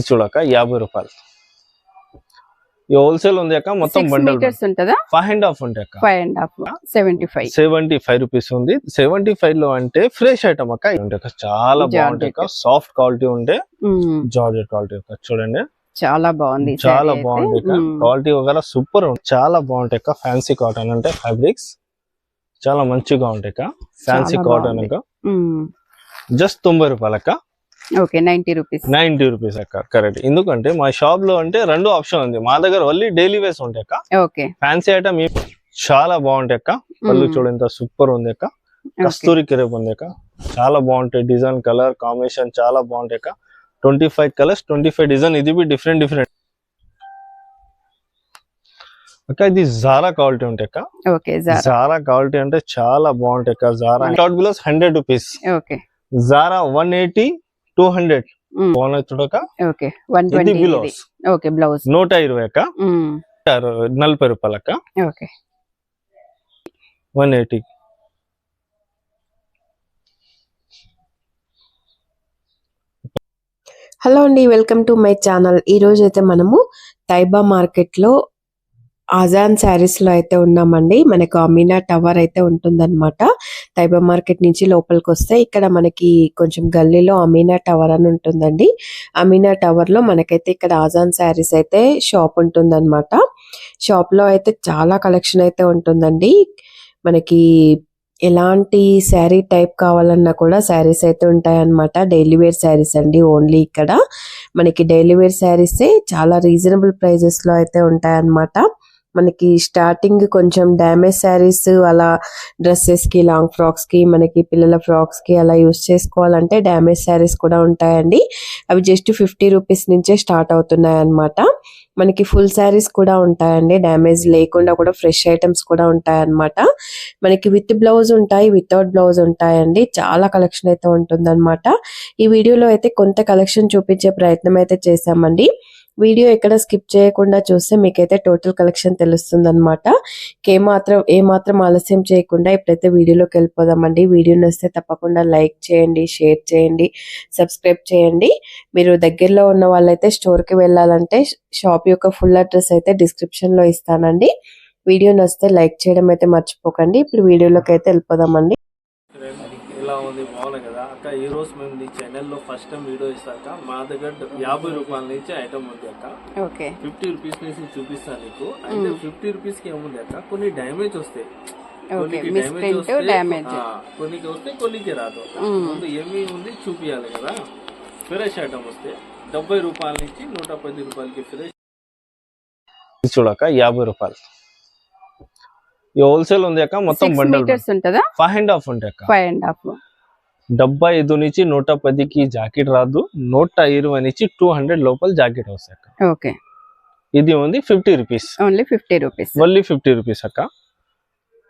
చూడక 50 రూపాయలు. ఈ హోల్సేల్ ఉంది అక్క, మొత్తం బండల్ ఉంటదా? 5.5 ఉంటాయి అక్క. 5.5 75 రూపీస్ ఉంది. 75 లో అంటే ఫ్రెష్ ఐటమ్ అక్క. చాలా బాగుంటాయి అక్క, సాఫ్ట్ క్వాలిటీ ఉంటే జార్జెట్ క్వాలిటీ అక్క. చూడండి చాలా బాగుంది, చాలా బాగుంది అక్క. క్వాలిటీ వగేరా సూపర్ ఉంది, చాలా బాగుంటాయి అక్క. ఫ్యాన్సీ కాటన్ అంటే ఫ్యాబ్రిక్స్ చాలా మంచిగా ఉంటాయి అక్క. ఫ్యాన్సీ కాటన్ అక్క. జస్ట్ 90 రూపాయలు అక్క. ఓకే, 90 రూపీస్ అక్క. కరెక్ట్. ఎందుకంటే మా షాప్ లో అంటే రెండు ఆప్షన్ ఉంది. మా దగ్గర ఓన్లీ డైలీ వేస్ ఉంటాయి అక్క. ఓకే, ఫ్యాన్సీ ఐటమ్ చాలా బాగుంటాయి అక్క. పళ్ళు చూడండి సూపర్ ఉంది అక్క. కస్తూరి కిరేప్ ఉంది అక్క. చాలా బాగుంటాయి. డిజైన్ కలర్ కాంబినేషన్ చాలా బాగుంటాయి అక్క. 25 కలర్స్, 25 డిజైన్. ఇది డిఫరెంట్ అక్క. ఇది జారా క్వాలిటీ ఉంటాయి అక్క. ఓకే, జారా క్వాలిటీ అంటే చాలా బాగుంటాయి అక్క. Zara without blouse 100 rupees. Okay, Zara 180, 200 చూడక. Okay, 120 blouse. ఓకే, బ్లౌజ్ 120 అక్క. 40 రూపాయలు అక్క. ఓకే, 180. హలో అండి, వెల్కమ్ టు మై ఛానల్. ఈ రోజు అయితే మనము తైబా మార్కెట్ లో ఆజాన్ శారీస్ లో అయితే ఉన్నామండి. మనకు అమీనా టవర్ అయితే ఉంటుందన్నమాట. తైబా మార్కెట్ నుంచి లోపలికి వస్తే ఇక్కడ మనకి కొంచెం గల్లీలో అమీనా టవర్ అని ఉంటుందండి. అమీనా టవర్ లో మనకైతే ఇక్కడ ఆజాన్ శారీస్ అయితే షాప్ ఉంటుందన్నమాట. షాప్ లో అయితే చాలా కలెక్షన్ అయితే ఉంటుందండి. మనకి ఎలాంటి శారీ టైప్ కావాలన్నా కూడా శారీస్ అయితే ఉంటాయన్నమాట. డైలీ వేర్ శారీస్ అండి ఓన్లీ. ఇక్కడ మనకి డైలీ వేర్ శారీసే చాలా రీజనబుల్ ప్రైజెస్ లో అయితే ఉంటాయన్నమాట. మనకి స్టార్టింగ్ కొంచెం డ్యామేజ్ శారీస్ అలా డ్రెస్సెస్ కి, లాంగ్ ఫ్రాక్స్ కి, మనకి పిల్లల ఫ్రాక్స్ కి అలా యూస్ చేసుకోవాలంటే డ్యామేజ్ శారీస్ కూడా ఉంటాయండి. అవి జస్ట్ 50 రూపీస్ నుంచే స్టార్ట్ అవుతున్నాయి అన్నమాట. మనకి ఫుల్ శారీస్ కూడా ఉంటాయండి, డ్యామేజ్ లేకుండా కూడా ఫ్రెష్ ఐటమ్స్ కూడా ఉంటాయన్నమాట. మనకి విత్ బ్లౌజ్ ఉంటాయి, వితౌట్ బ్లౌజ్ ఉంటాయండి. చాలా కలెక్షన్ అయితే ఉంటుందన్నమాట. ఈ వీడియోలో అయితే కొంత కలెక్షన్ చూపించే ప్రయత్నం అయితే చేశామండి. వీడియో ఎక్కడ స్కిప్ చేయకుండా చూస్తే మీకైతే టోటల్ కలెక్షన్ తెలుస్తుంది అనమాట. ఏమాత్రం ఆలస్యం చేయకుండా ఇప్పుడైతే వీడియోలోకి వెళ్ళిపోదామండి. వీడియో నచ్చితే తప్పకుండా లైక్ చేయండి, షేర్ చేయండి, సబ్స్క్రైబ్ చేయండి. మీరు దగ్గరలో ఉన్న వాళ్ళైతే స్టోర్కి వెళ్ళాలంటే షాప్ యొక్క ఫుల్ అడ్రస్ అయితే డిస్క్రిప్షన్ లో ఇస్తానండి. వీడియో నచ్చితే లైక్ చేయడం అయితే మర్చిపోకండి. ఇప్పుడు వీడియోలోకి అయితే వెళ్ళిపోదామండి. ఇలా ఉంది, బాగుంది కదా అక్క. ఈ రోజు మేము నీ ఛానల్లో ఫస్ట్ టైం వీడియో ఇస్తాక మా దగ్గర 50 రూపాయల నుంచి ఐటమ్ ఉంది అక్క. 50 రూపీస్ నుంచి చూపిస్తాను నీకు. అయితే 50 రూపీస్ కి ఏముంది అక్క, కొన్ని డ్యామేజ్ వస్తాయి, కొన్నికి వస్తే కొన్నికి రాదు. ముందు ఏమి ఉంది చూపియాలి కదా. ఫ్రెష్ ఐటమ్ వస్తే 70 రూపాయల నుంచి 110 రూపాయలకి ఫ్రెష్ చూడక 50 రూపాయలు. ఈ హోల్సేల్ ఉంది అక్క, మొత్తం బండల్ ఉంటదా? 5.5 ఉంటాయి అక్క. 5.5. 75 నుంచి 110కి జాకెట్ రాదు. 120 నుంచి 200 లోపల జాకెట్ వస్తాయి అక్క. ఓకే, ఇది ఉంది 50 rupees. Only 50 rupees. Only 50 rupees అక్క.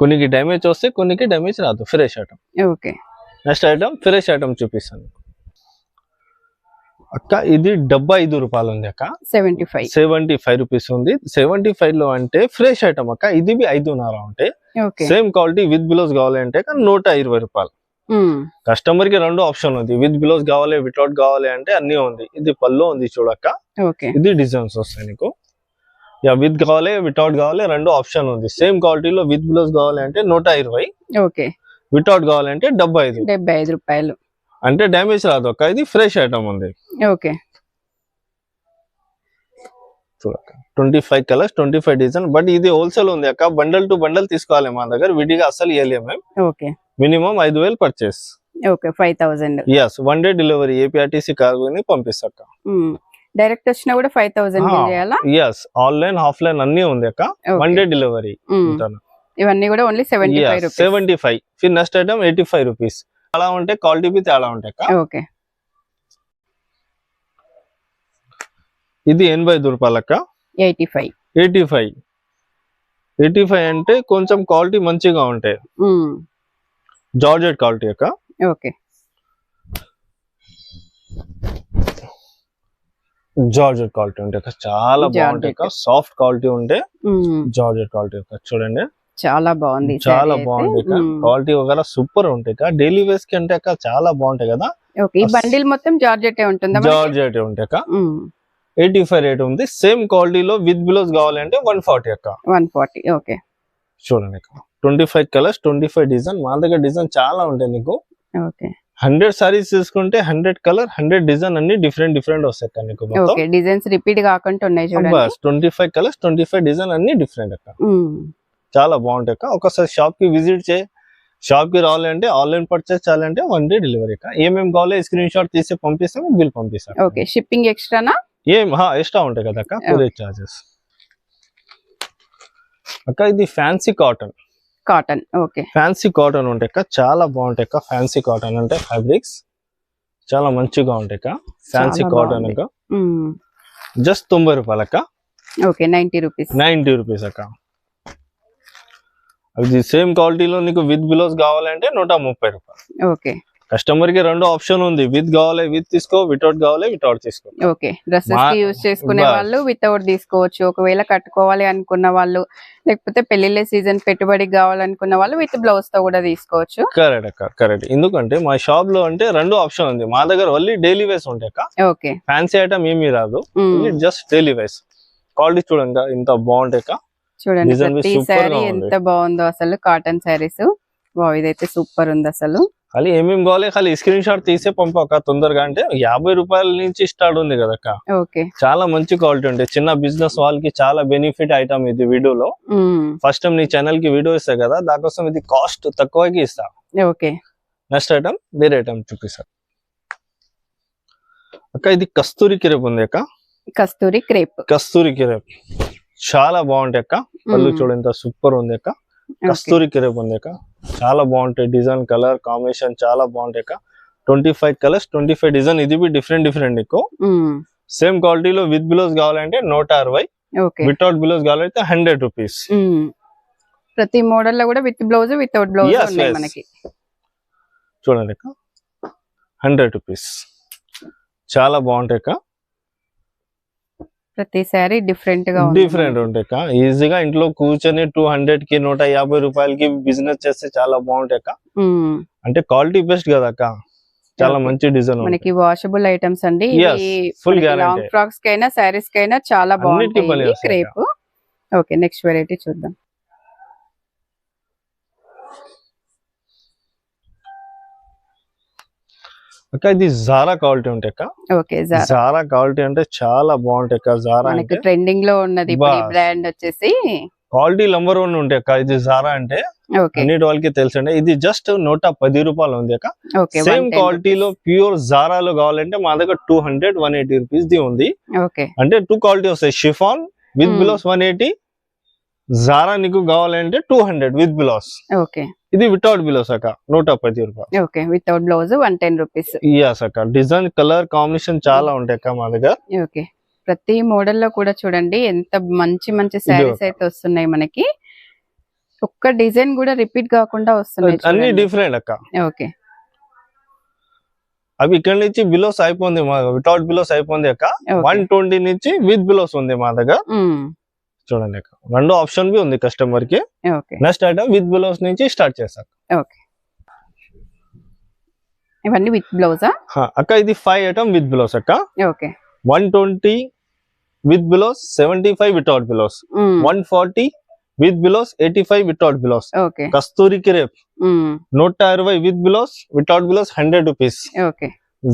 కొన్నికి డ్యామేజ్ వస్తే కొన్నికి డ్యామేజ్ రాదు. Fresh item. Okay, next item fresh item చూపిస్తాను అక్క. ఇది 75 రూపాయలు ఉంది అక్క. 75 రూపీస్ ఉంది. 75 లో అంటే ఫ్రెష్ ఐటమ్ అక్క. ఇది 5.5 ఉంటాయి. సేమ్ క్వాలిటీ విత్ బ్లౌజ్ కావాలి అంటే 120 రూపాయలు. కస్టమర్ కి రెండు ఆప్షన్ ఉంది, విత్ బ్లౌజ్ కావాలి, వితౌట్ కావాలి అంటే అన్ని ఉంది. ఇది పళ్ళు ఉంది చూడక్క. ఇది డిజైన్స్ వస్తాయి నీకు. విత్ కావాలి, వితౌట్ కావాలి, రెండు ఆప్షన్ ఉంది. సేమ్ క్వాలిటీలో విత్ బ్లౌజ్ కావాలి అంటే 120, వితౌట్ కావాలి అంటే 75 రూపాయలు. అంటే డ్యామేజ్ రాదు అక్క. ఇది ఫ్రెష్ ఐటమ్ ఉంది. ఓకే, చూడక్క. 25 colours, 25 design. బట్ ఇది హోల్సేల్ ఉంది అక్క. బండల్ టు బండల్ తీసుకోవాలి మా దగ్గర, విడిగా అసలు ఇవ్వలేము మేము. Okay, minimum 5,000 purchase. Okay, 5,000. Yes, 1 day delivery. APRTC కార్గోని పంపిస్తాక. డైరెక్ట్ వచ్చినా కూడా 5,000 చేయాలా? ఎస్, ఆన్లైన్ ఆఫ్లైన్ అన్ని ఉంది అక్క. 1 డే డెలివరీ. ఇవన్నీ కూడా only 75 rupees. 75. Phir next item 85 rupees. అలా ఉంటే క్వాలిటీ బి తేడా ఉంటాయి అక్క. ఓకే, ఇది 85 రూపాయలు అక్క. 85 అంటే కొంచెం క్వాలిటీ మంచిగా ఉంటాయి. జార్జెట్ క్వాలిటీ అక్క. ఓకే, జార్జెట్ క్వాలిటీ ఉంటాయి అక్క. చాలా బాగుంటాయి అక్క. సాఫ్ట్ క్వాలిటీ ఉంటే జార్జెట్ క్వాలిటీ అక్క. చూడండి చాలా బాగుంది, చాలా బాగుంది అక్క. క్వాలిటీ వగేరా సూపర్ ఉంటాయి అక్క. డైలీ వేస్ కి అంటే అక్క చాలా బాగుంటాయి కదా. ఓకే, ఈ బండిల్ మొత్తం జార్జెట్ ఉంటుందా? జార్జెట్ ఉంటాయి అక్క. 85 రేట్ ఉంది. సేమ్ క్వాలిటీలో విత్ బ్లౌజ్ కావాలంటే 140 అక్క. 140. ఓకే, చూడండి అక్క, 25 కలర్స్, 25 డిజైన్. మా దగ్గర డిజైన్ చాలా ఉంటాయి నీకు. ఓకే, 100 సారీస్ తీసుకుంటే 100 కలర్ 100 డిజైన్ అన్ని డిఫరెంట్ వస్తాయి అక్క నీకు. ఓకే, డిజైన్స్ రిపీట్ కాకుండా ఉన్నాయి చూడండి. 25 కలర్స్ 25 డిజైన్ అన్ని డిఫరెంట్ అక్క. చాలా బాగుంటాయి అక్క. ఒకసారి షాప్ కి విజిట్ చేయి. షాప్ కి రావాలంటే ఆన్లైన్ పర్చేస్ చేయాలంటే 1 డే డెలివరీ అక్క. ఏమేమి కావాలో స్క్రీన్ షాట్ తీసి పంపిస్తాం, బిల్ పంపిస్తాం. Okay, shipping ఎక్స్ట్రానా? ఎక్స్ట్రా ఉంటాయి కదా అక్క, కొరియర్ చార్జెస్. అక్క ఇది fancy cotton. Okay, fancy cotton ఉంటాయి అక్క, చాలా బాగుంటాయి అక్క. ఫ్యాన్సీ కాటన్ అంటే ఫ్యాబ్రిక్స్ చాలా మంచిగా ఉంటాయి అక్క. ఫ్యాన్సీ కాటన్ అక్క, జస్ట్ 90 రూపాయలు అక్క. ఓకే, 90 రూపీస్ అక్క. అది సేమ్ క్వాలిటీలో నీకు విత్ బ్లౌజ్ కావాలంటే 130 రూపాయలు. ఓకే, కస్టమర్ కి 2 ఆప్షన్ ఉంది. విత్ కావాలి విత్ తీసుకో, వితౌట్ కావాలి వితౌట్ తీసుకో. ఓకే, డ్రెస్సెస్ కి యూజ్ చేసుకునే వాళ్ళు వితౌట్ తీసుకోవచ్చు. ఒకవేళ కట్టుకోవాలి అనుకున్న వాళ్ళు, లేకపోతే పెళ్లిళ్ళ సీజన్ పెట్టుబడికి కావాలనుకున్న వాళ్ళు విత్ బ్లౌజ్ తో కూడా తీసుకోవచ్చు. కరెక్ట్ అక్క, కరెక్ట్. ఎందుకంటే మా షాప్ లో అంటే 2 ఆప్షన్ ఉంది. మా దగ్గర ఓన్లీ డైలీ వేస్ ఉంటాయి అక్క. ఓకే, ఫ్యాన్సీ ఐటమ్ ఏమీ రాదు, జస్ట్ డైలీ వేస్. క్వాలిటీ చూడండి ఇంత బాగుంటాయి అక్క. చూడండి ప్రతి శారీ ఎంత బాగుందో అసలు. కాటన్ శారీస్ ఇదైతే సూపర్ ఉంది అసలు. ఖాళీ ఏమేమి కావాలి ఖాళీ స్క్రీన్ షాట్ తీసే పంపక తొందరగా. అంటే 50 రూపాయల నుంచి స్టార్ట్ ఉంది కదక్క. ఓకే, చాలా మంచి క్వాలిటీ ఉంటాయి. చిన్న బిజినెస్ వాళ్ళకి చాలా బెనిఫిట్ ఐటమ్ ఇది. వీడియోలో ఫస్ట్ టైం నీ ఛానల్ కి వీడియో ఇస్తా కదా, దానికోసం ఇది కాస్ట్ తక్కువకి ఇస్తా. ఓకే, నెక్స్ట్ ఐటమ్ వేరే ఐటమ్ చూపిస్తా అక్క. ఇది కస్తూరి క్రేప్ ఉంది అక్క. కస్తూరి క్రేప్ చాలా బాగుంటాయి అక్క. పళ్ళు చూడండి ఎంత సూపర్ ఉంది అక్క. కస్తూరి క్రేప్ ఉంది అక్క, చాలా బాగుంటాయి. డిజైన్ కలర్ కాంబినేషన్ చాలా బాగుంటాయి అక్క. 25 కలర్స్ 25 డిజైన్. ఇది బి డిఫరెంట్ నీకు. సేమ్ క్వాలిటీలో విత్ బ్లౌజ్ కావాలంటే 160, వితౌట్ బ్లౌజ్ కావాలంటే 100 రూపీస్. ప్రతి మోడల్ లో కూడా విత్ బ్లౌజ్ వితౌట్ బ్లౌజ్ మనకి. చూడండి అక్క, 100 రూపీస్. చాలా బాగుంటాయి అక్క. ప్రతి సారీ డిఫరెంట్ ఉంటాయి అక్క. ఈజీగా ఇంట్లో కూర్చొని 200 కి 150 రూపాయలకి బిజినెస్ చేస్తే చాలా బాగుంటాయి అక్క. అంటే క్వాలిటీ బెస్ట్ కదా అక్క. చాలా మంచి డిజైన్ మనకి వాషబుల్ ఐటమ్స్ అండి. ఫుల్ లాంగ్ ఫ్రాక్స్ కైనా సారీస్ కైనా చాలా బాగుంటాయి క్రేప్. ఓకే, నెక్స్ట్ వెరైటీ చూద్దాం. అక్క ఇది జారా క్వాలిటీ ఉంటాయి అక్క. ఓకే, జారా క్వాలిటీ అంటే చాలా బాగుంటాయి అక్క. జారా మనకి ట్రెండింగ్ లో ఉన్నది బ్రాండ్ వచ్చేసి. క్వాలిటీ నంబర్ 1 ఉంటాయి అక్క. ఇది జారా అంటే అన్నిటి వాళ్ళకి తెలుసు అండి. ఇది జస్ట్ 110 రూపాయలు ఉంది అక్క. సేమ్ క్వాలిటీలో ప్యూర్ జారాలో కావాలంటే మా దగ్గర 200 180 రూపీస్ ది ఉంది. అంటే 2 క్వాలిటీ వస్తాయి. షిఫాన్ విత్ బ్లౌజ్ 180, జారా నీకు కావాలంటే 200 విత్ బ్లౌజ్. ఇది వితౌట్ బ్లౌజ్ అక్క 110 రూపాయలు. Okay, without blouse 110 rupees. yes అక్క. డిజైన్ కలర్ కాంబినేషన్ చాలా ఉంటాయి అక్క మా దగ్గర. ఓకే, ప్రతి మోడల్ లో కూడా చూడండి ఎంత మంచి మంచి సారీస్ అయితే వస్తున్నాయి మనకి. ఒక్క డిజైన్ కూడా రిపీట్ కాకుండా వస్తున్నాయి, అన్ని డిఫరెంట్ అక్క. ఓకే, అవి ఇక్కడ నుంచి బిలోస్ అయిపోయింది, వితౌట్ బిలోస్ అయిపోయింది అక్క. 120 నుంచి విత్ బిలోస్ ఉంది మా దగ్గర. చూడండి అక్క, 2 ఆప్షన్ బి ఉంది కస్టమర్ కి. నెక్స్ట్ ఐటమ్ విత్ బ్లౌజ్ నుంచి స్టార్ట్ చేస్తాం. ఓకే, ఇవన్నీ విత్ బ్లౌజా అక్క? ఇది 5 ఐటమ్ విత్ బ్లౌజ్ అక్క. Okay, 120 with blouse, 75 without blouse, 140 with blouse, 85 without blouse. Okay, Kasturi crepe 160 with blouse, without blouse 100 rupees. Okay,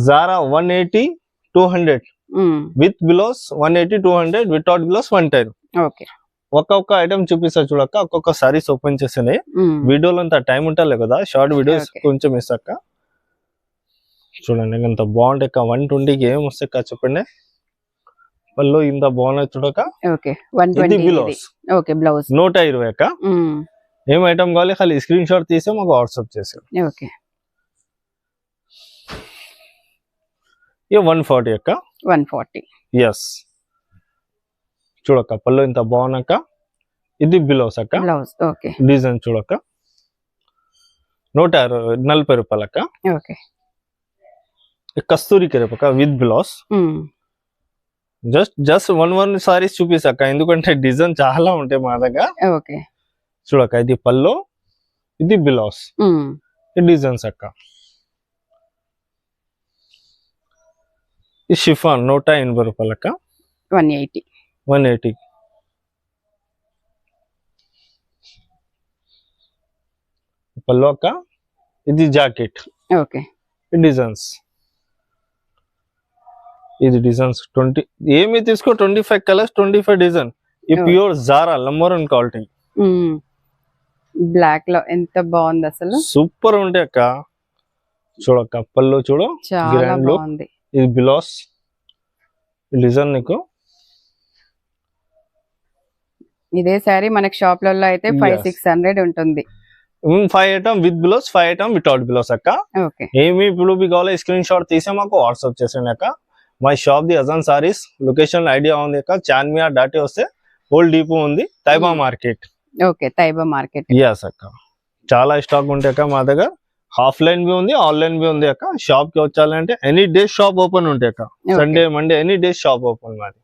Zara 180 200 with blouse, 180 200 without blouse 110. Okay, ఒక్కొక్క item చూపిస్తా చూడక్క. ఒక్కొక్క saris open చేస్తేనే వీడియోలో అంత టైం ఉంటలే కదా, షార్ట్ వీడియోస్ కొంచెం ఇస్తాక. చూడండి ఎంత బాగుంటాయి. 120కి ఏం వస్తాయి చెప్పండి. పళ్ళు ఇంత బాగున్నాయి చూడక. బ్లౌజ్ 120 అక్క. ఏం ఐటమ్ కావాలి ఖాళీ స్క్రీన్ షాట్ తీసి మాకు వాట్సాప్ చేసారు. 140 అక్క. 140. ఎస్, చూడక్క పళ్ళు ఇంత బాగున్నాక. ఇది బ్లౌజ్ అక్క. Blouse okay. డిజైన్ చూడక్క. 140 రూపాయలు అక్క. ఓకే, కస్తూరి క్రేప్ అక్క with blouse. Just one sarees చూపిస్తాక, ఎందుకంటే డిజైన్ చాలా ఉంటాయి మా దగ్గర. ఓకే, చూడక్క ఇది పళ్ళు, ఇది బ్లౌజ్, ఈ డిజైన్స్ అక్క. ఈ షిఫాన్ 180 రూపాయలు అక్క. 180. 180. పళ్ళు అక్క. ఇది జాకెట్. ఓకే. డిజైన్స్, ఇది డిజైన్స్ 20 ఏమి తీసుకో 25 కలర్స్ 25 డిజైన్. ఈ ప్యూర్ జారా నంబర్ 1 క్వాలిటీ. బ్లాక్ లో ఎంత బాగుంది అసలు, సూపర్ ఉంటాయి అక్క. చూడక్క పళ్ళు చూడు, చాలా బాగుంది. ఇది బ్లౌజ్ డిజైన్ నీకు. ఇదే సారీ మనకి షాప్ లలో అయితే 500-600 ఉంటుంది. 5 item with blouse, 5 item without blouse అక్క. ఓకే. ఏమి ఇప్పుడు కావాలో స్క్రీన్ షాట్ తీసి మాకు వాట్సాప్ చేసండి అక్క. My shop the Azaan sarees, location idea ఉంది అక్క. చాన్మియా దాటి వస్తే ఓల్డ్ డిపో ఉంది, Taiba market. Okay, Taiba market. Yes అక్క, చాలా స్టాక్ ఉంటాయి అక్క మా దగ్గర. ఆఫ్లైన్ బి ఉంది, ఆన్లైన్ బి ఉంది అక్క. షాప్ కి వచ్చాలంటే ఎనీ డే షాప్ ఓపెన్ ఉంటాయి అక్క. Sunday Monday any day shop open మాది.